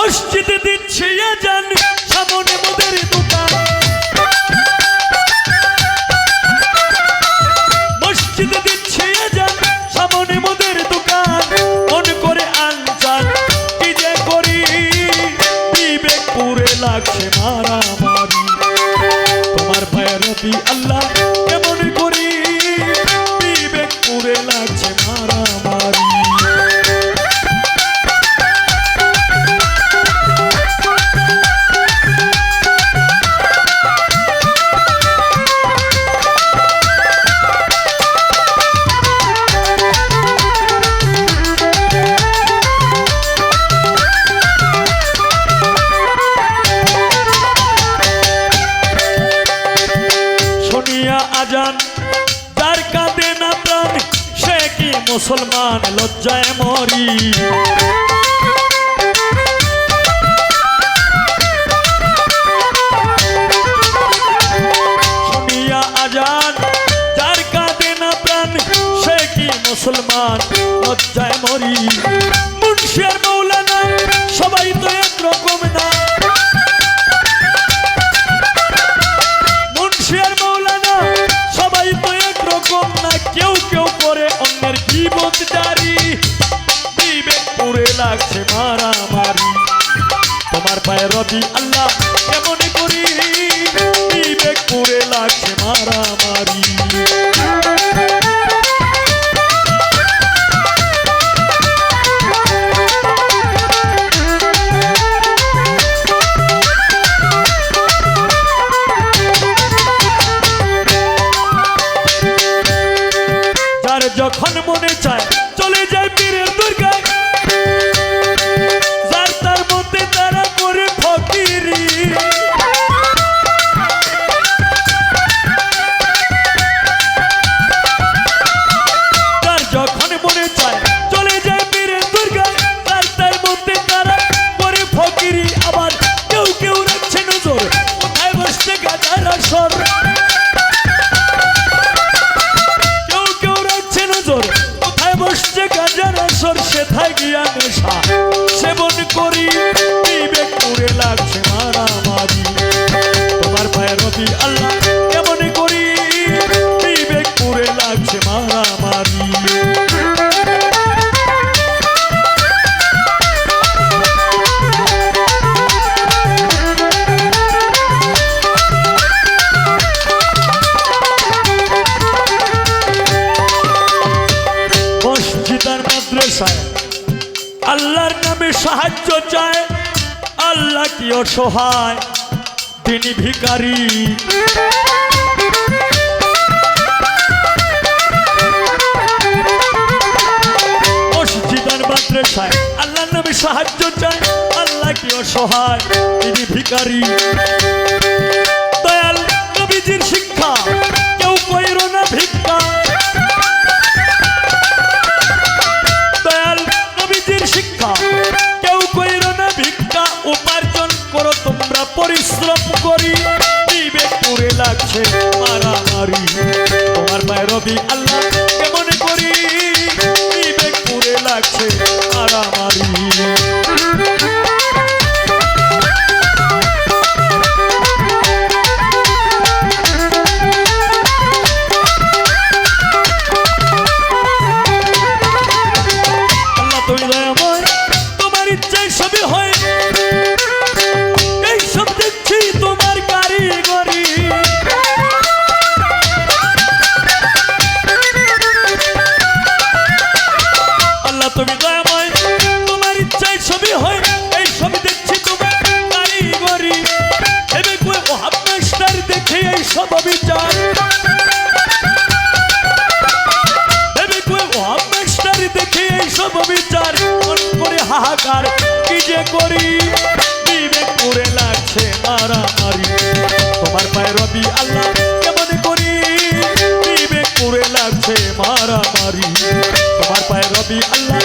মসজিদে দিচ্ছে আজান, সামনে মোদের দোকান। মসজিদে দিচ্ছে আজান, সামনে মোদের দোকান। মন করে আনজান, কি যে করি, বিবেক পুরে লাগছে মারামারি। তোমার পায়ে রবি আল্লাহ কেমন করি, বিবেক পুরে লাগছে মারামারি। আজান যার কাঁদে না প্রাণ, সে কি মুসলমান, লজ্জায় মরি। শুনিয়া আজান যার কাঁদে না প্রাণ, সে কি মুসলমান, লজ্জায় মরি। মুন্সি আর মৌলানা সবাই তো একরকম না। মুন্সি আর মৌলানা সবাই তো একরকম না। কেউ কেউ করে অন্যের গীবত জারি, বিবেক পুরে লাগছে মারামারি। তোমার পায়ে রবি আল্লাহ কেমন করি, বিবেক পুরে লাগছে মারামারি। যখন মনে চায় চলে যায় পীরের দুর্গায়, যার তার মধ্যে তারা করে ফকিরি। যার যখন মনে চায় চলে যায় পীরের দুর্গায়, যার তার মধ্যে তারা করে ফকিরি। আবার কেউ কেউ রাখছে নজর, কোথায় বসছে গাজার আসর। কোথায় বসছে গাজার আসর, সেথায় গিয়া নেশা সেবন করি, বিবেক পুরে লাগছে মারামারি। তোমার পায়ে রবি আল্লাহ কেমন করি, বিবেক পুরে লাগছে মারামারি। আল্লাহর নামে সাহায্য চায়, আল্লাহ কি অসহায়, তিনি ভিখারি। মসজিদ আর মাদ্রাসায় আল্লাহর নামে সাহায্য চায়, আল্লাহ কি অসহায়, তিনি ভিখারি। দয়াল নবীজির শিক্ষা কেউ কইরো না ভিক্ষা। শিক্ষা কেউ কইরো না ভিক্ষা, উপার্জন করো তোমরা পরিশ্রম করি, বিবেক পুরে লাগছে মারামারি। তোমার পায়ে রবি আল্লাহ কেমন করি, বিবেক পুরে লাগছে মারামারি। হাহাকার কি যে করি, বিবেক পুরে লাগছে মারামারি। তোমার পায়ে রবি আল্লাহ কেমন করি, বিবেক পুরে লাগছে মারামারি। তোমার পায়ে রবি আল্লাহ